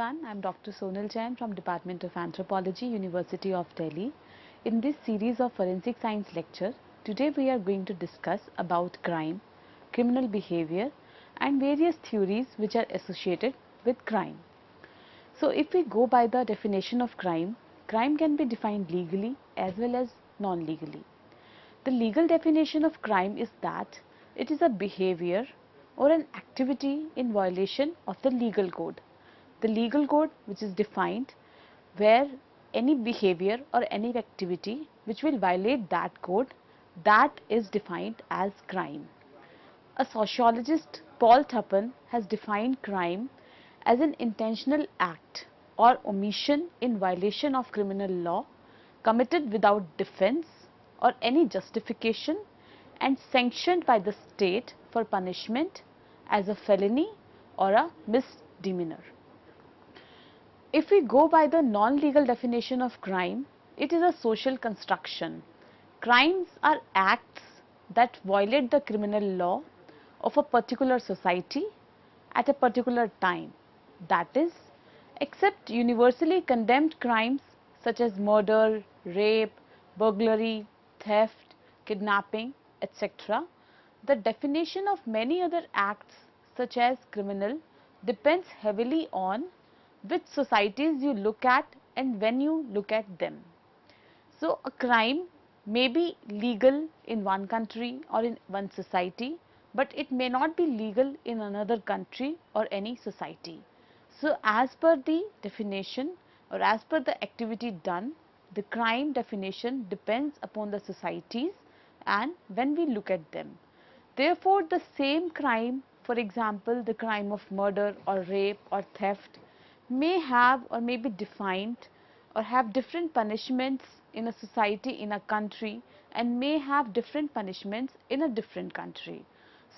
everyone, I am Dr. Sonal Jain from Department of Anthropology, University of Delhi. In this series of forensic science lecture, today we are going to discuss about crime, criminal behavior and various theories which are associated with crime. So if we go by the definition of crime, crime can be defined legally as well as non-legally. The legal definition of crime is that it is a behavior or an activity in violation of the legal code. The legal code which is defined where any behavior or any activity which will violate that code, that is defined as crime. A sociologist, Paul Tuppen, has defined crime as an intentional act or omission in violation of criminal law committed without defense or any justification and sanctioned by the state for punishment as a felony or a misdemeanor. If we go by the non-legal definition of crime, it is a social construction. Crimes are acts that violate the criminal law of a particular society at a particular time. That is, except universally condemned crimes such as murder, rape, burglary, theft, kidnapping, etc., the definition of many other acts such as criminal depends heavily on which societies you look at and when you look at them. So, a crime may be legal in one country or in one society, but it may not be legal in another country or any society. So, as per the definition or as per the activity done, the crime definition depends upon the societies and when we look at them. Therefore, the same crime, for example, the crime of murder or rape or theft, may have or may be defined or have different punishments in a society, in a country, and may have different punishments in a different country.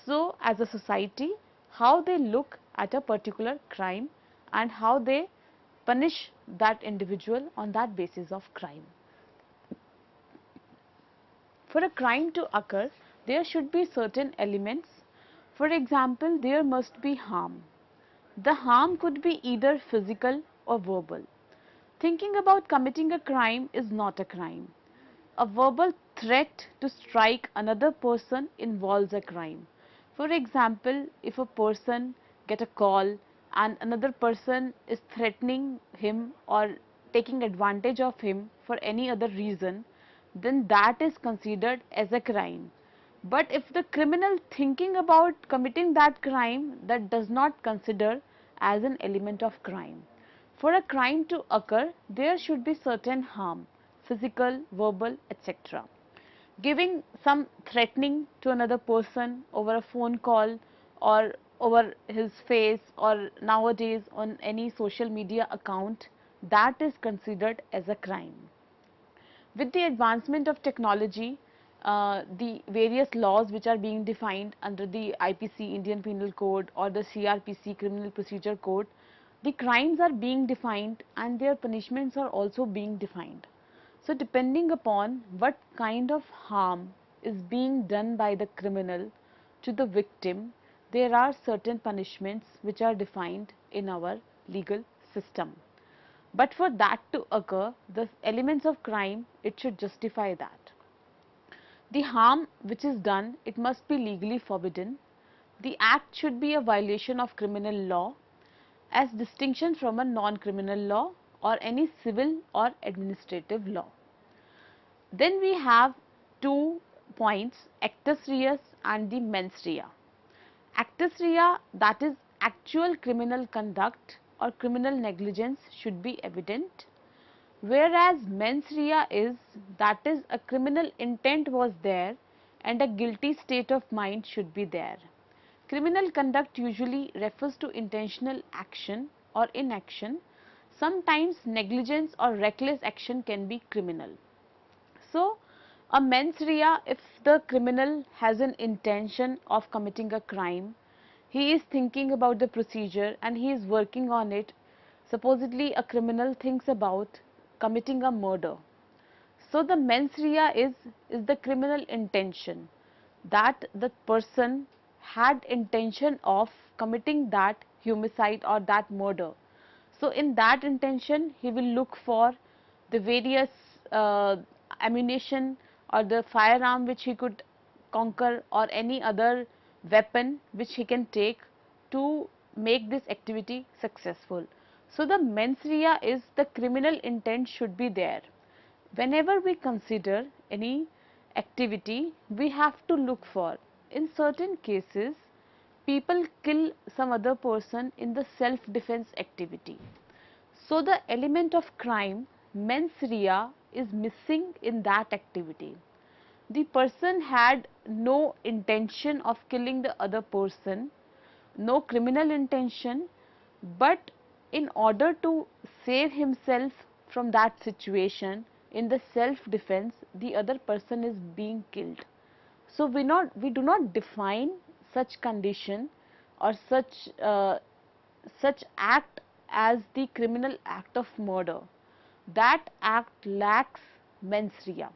So, as a society, how they look at a particular crime and how they punish that individual on that basis of crime. For a crime to occur, there should be certain elements. For example, there must be harm. The harm could be either physical or verbal. Thinking about committing a crime is not a crime. A verbal threat to strike another person involves a crime. For example, if a person gets a call and another person is threatening him or taking advantage of him for any other reason, then that is considered as a crime. But if the criminal thinking about committing that crime, that does not consider as an element of crime. For a crime to occur, there should be certain harm, physical, verbal, etc. Giving some threatening to another person over a phone call or over his face or nowadays on any social media account, that is considered as a crime. With the advancement of technology, the various laws which are being defined under the IPC, Indian Penal Code, or the CRPC, Criminal Procedure Code, the crimes are being defined and their punishments are also being defined. So, depending upon what kind of harm is being done by the criminal to the victim, there are certain punishments which are defined in our legal system. But for that to occur, the elements of crime, it should justify that. The harm which is done, it must be legally forbidden. The act should be a violation of criminal law as distinction from a non-criminal law or any civil or administrative law. Then we have two points, actus reus and the mens rea. Actus rea, that is actual criminal conduct or criminal negligence should be evident, whereas mens rea is, that is a criminal intent was there and a guilty state of mind should be there. Criminal conduct usually refers to intentional action or inaction. Sometimes negligence or reckless action can be criminal. So, a mens rea, if the criminal has an intention of committing a crime, he is thinking about the procedure and he is working on it. Supposedly a criminal thinks about committing a murder. So, the mens rea is the criminal intention, that the person had intention of committing that homicide or that murder. So in that intention he will look for the various ammunition or the firearm which he could conquer, or any other weapon which he can take to make this activity successful. So the mens rea is the criminal intent should be there. Whenever we consider any activity, we have to look for, in certain cases people kill some other person in the self defense activity. So the element of crime, mens rea, is missing in that activity. The person had no intention of killing the other person, no criminal intention, but in order to save himself from that situation, in the self defense, the other person is being killed. So we do not define such condition or such act as the criminal act of murder. That act lacks mens rea.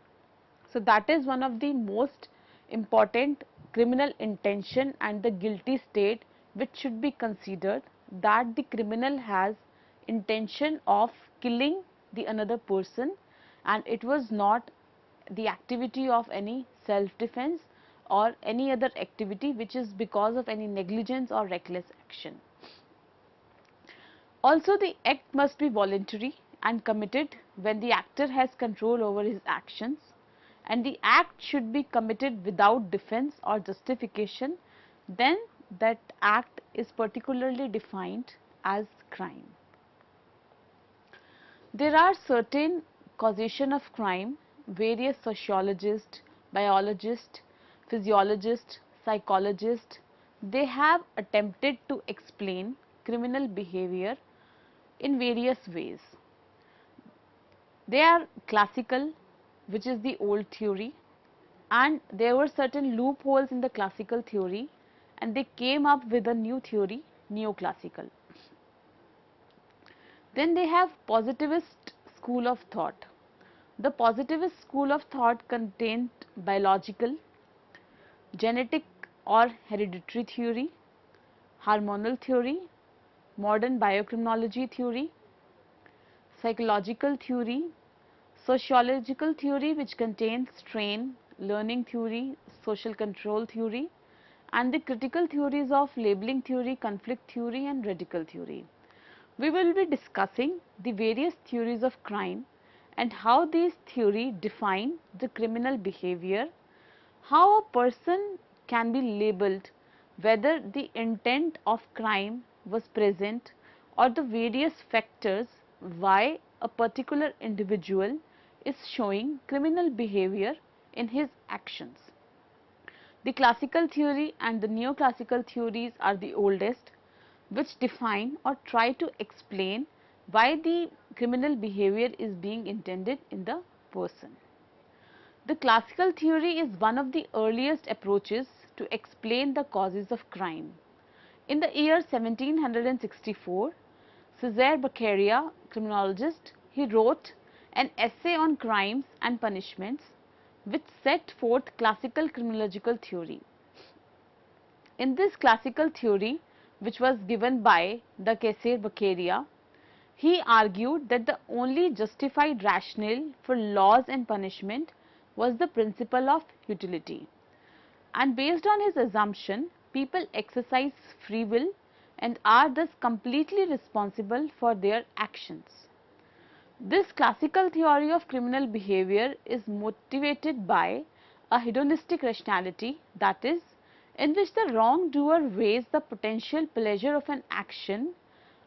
So that is one of the most important criminal intention and the guilty state which should be considered, that the criminal has intention of killing the another person and it was not the activity of any self defense or any other activity which is because of any negligence or reckless action. Also, the act must be voluntary and committed when the actor has control over his actions, and the act should be committed without defense or justification, then that act is particularly defined as crime. There are certain causation of crime. Various sociologists, biologists, physiologists, psychologists, they have attempted to explain criminal behavior in various ways. They are classical, which is the old theory, and there were certain loopholes in the classical theory and they came up with a new theory, neoclassical. Then they have positivist school of thought. The positivist school of thought contained biological, genetic or hereditary theory, hormonal theory, modern biocriminology theory, psychological theory, sociological theory which contains strain, learning theory, social control theory, and the critical theories of labeling theory, conflict theory and radical theory. We will be discussing the various theories of crime and how these theories define the criminal behavior, how a person can be labeled, whether the intent of crime was present, or the various factors why a particular individual is showing criminal behavior in his actions. The classical theory and the neoclassical theories are the oldest, which define or try to explain why the criminal behavior is being intended in the person. The classical theory is one of the earliest approaches to explain the causes of crime. In the year 1764, Cesare Beccaria, criminologist, he wrote an essay on crimes and punishments which set forth classical criminological theory. In this classical theory, which was given by the Cesare Beccaria, he argued that the only justified rationale for laws and punishment was the principle of utility. And based on his assumption, people exercise free will and are thus completely responsible for their actions. This classical theory of criminal behavior is motivated by a hedonistic rationality, that is, in which the wrongdoer weighs the potential pleasure of an action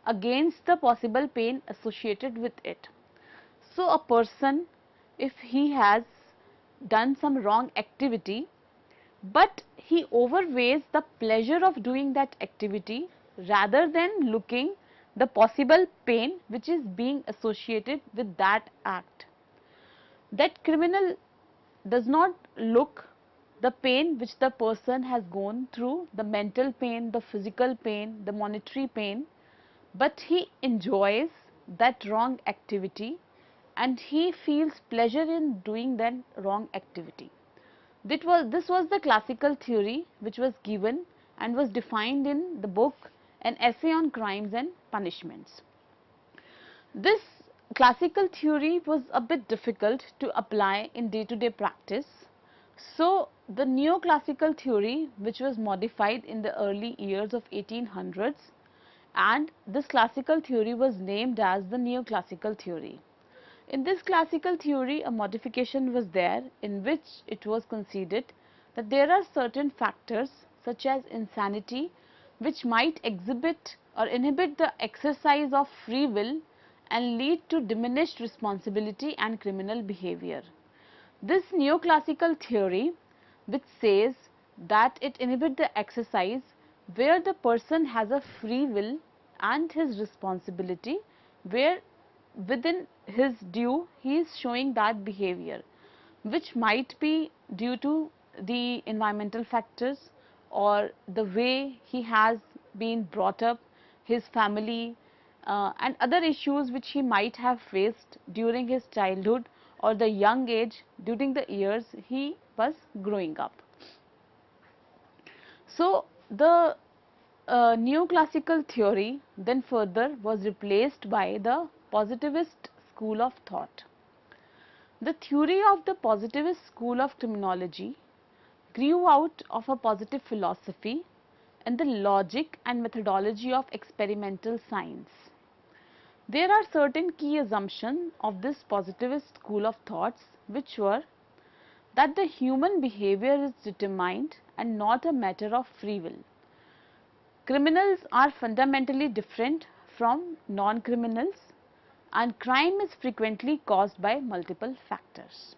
against the possible pain associated with it. So, a person, if he has done some wrong activity, but he overweighs the pleasure of doing that activity rather than looking the possible pain which is being associated with that act. That criminal does not look the pain which the person has gone through, the mental pain, the physical pain, the monetary pain, but he enjoys that wrong activity and he feels pleasure in doing that wrong activity. This was the classical theory which was given and was defined in the book An Essay on Crimes and Punishments. This classical theory was a bit difficult to apply in day-to-day practice. So, the neoclassical theory, which was modified in the early years of 1800s, and this classical theory was named as the neoclassical theory. In this classical theory, a modification was there in which it was conceded that there are certain factors such as insanity which might exhibit or inhibit the exercise of free will and lead to diminished responsibility and criminal behavior. This neoclassical theory, which says that it inhibits the exercise where the person has a free will and his responsibility, where within his due he is showing that behavior, which might be due to the environmental factors or the way he has been brought up, his family, and other issues which he might have faced during his childhood or the young age during the years he was growing up. So, the neoclassical theory then further was replaced by the positivist school of thought. The theory of the positivist school of criminology grew out of a positive philosophy and the logic and methodology of experimental science. There are certain key assumptions of this positivist school of thoughts which were that the human behavior is determined and not a matter of free will. Criminals are fundamentally different from non-criminals and crime is frequently caused by multiple factors.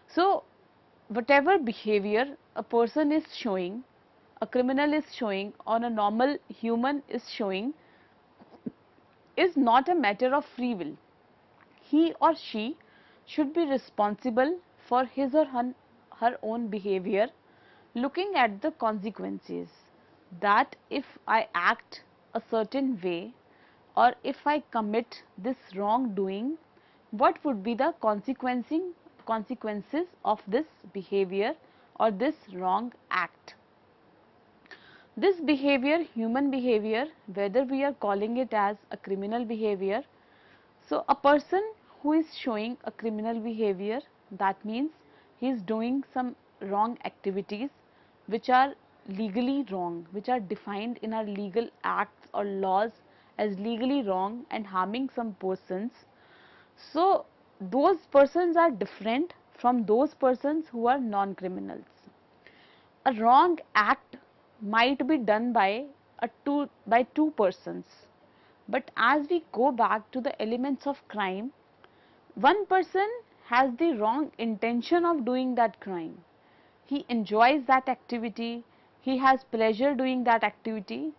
So, whatever behavior a person is showing, a criminal is showing or a normal human is showing is not a matter of free will. He or she should be responsible for his or her own behavior, looking at the consequences, that if I act a certain way or if I commit this wrongdoing, what would be the consequences of this behavior or this wrong act. This behavior, human behavior, whether we are calling it as a criminal behavior, so a person who is showing a criminal behavior, that means he is doing some wrong activities which are legally wrong, which are defined in our legal acts or laws as legally wrong and harming some persons. So, those persons are different from those persons who are non-criminals. A wrong act might be done by two persons, but as we go back to the elements of crime, one person has the wrong intention of doing that crime. He enjoys that activity, he has pleasure doing that activity,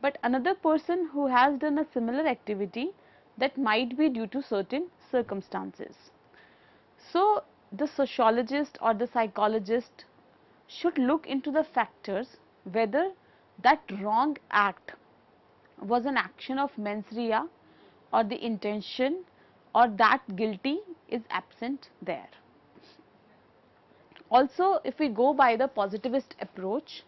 but another person who has done a similar activity, that might be due to certain circumstances. So, the sociologist or the psychologist should look into the factors whether that wrong act was an action of mens rea or the intention or that guilty is absent there. Also, if we go by the positivist approach,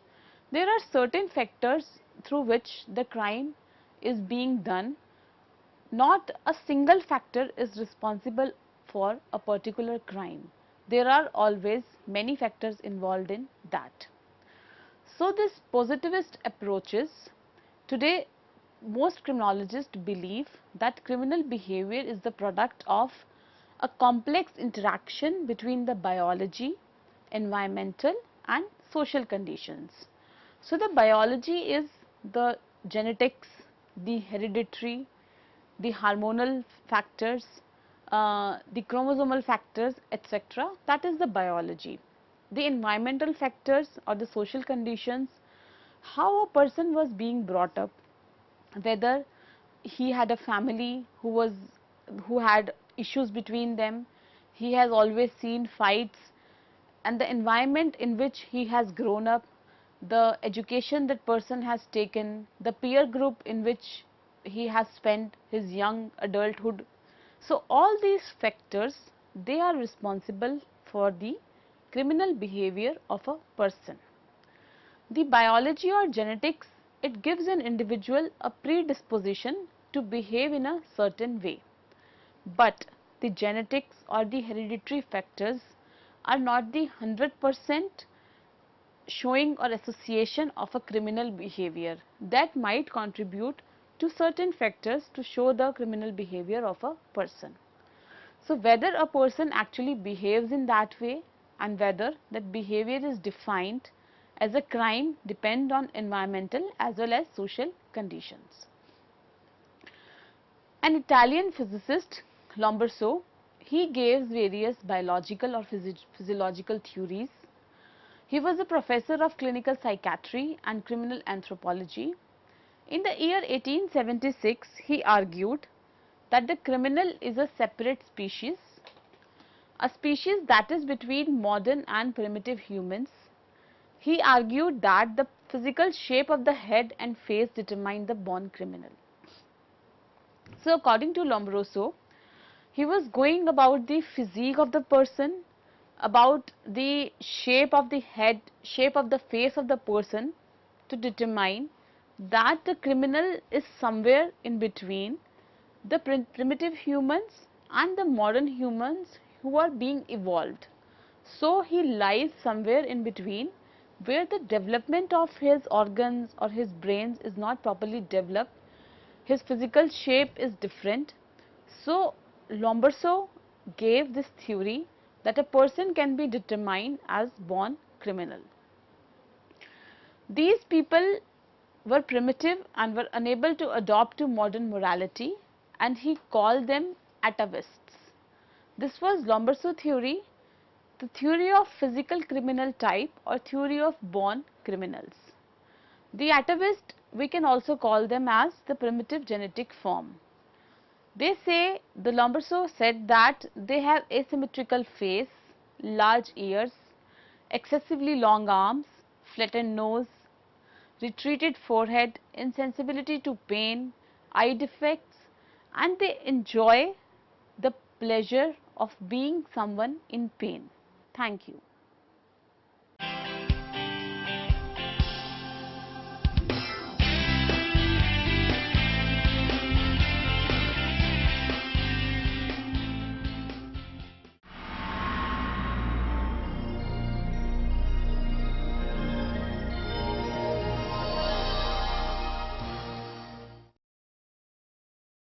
there are certain factors through which the crime is being done. Not a single factor is responsible for a particular crime. There are always many factors involved in that. So, this positivist approaches, today most criminologists believe that criminal behavior is the product of a complex interaction between the biology, environmental and social conditions. So, the biology is the genetics, the hereditary, the hormonal factors, the chromosomal factors, etc. That is the biology. The environmental factors or the social conditions, how a person was being brought up, whether he had a family who had issues between them, he has always seen fights, and the environment in which he has grown up, the education that person has taken, the peer group in which he has spent his young adulthood. So, all these factors, they are responsible for the criminal behavior of a person. The biology or genetics, it gives an individual a predisposition to behave in a certain way. But the genetics or the hereditary factors are not the 100% showing or association of a criminal behavior. That might contribute to certain factors to show the criminal behavior of a person. So, whether a person actually behaves in that way and whether that behavior is defined as a crime depend on environmental as well as social conditions. An Italian physicist, Lamberts, he gives various biological or physiological theories. He was a professor of clinical psychiatry and criminal anthropology. In the year 1876, he argued that the criminal is a separate species, a species that is between modern and primitive humans. He argued that the physical shape of the head and face determine the born criminal. So, according to Lombroso, he was going about the physique of the person, about the shape of the head, shape of the face of the person to determine that the criminal is somewhere in between the primitive humans and the modern humans who are being evolved. So, he lies somewhere in between where the development of his organs or his brains is not properly developed, his physical shape is different. So, Lombroso gave this theory that a person can be determined as born criminal. These people were primitive and were unable to adopt to modern morality, and he called them atavists. This was Lombroso theory, the theory of physical criminal type or theory of born criminals. The atavist, we can also call them as the primitive genetic form. They say, the Lombroso said that they have asymmetrical face, large ears, excessively long arms, flattened nose, retreated forehead, insensibility to pain, eye defects, and they enjoy the pleasure of being someone in pain. Thank you.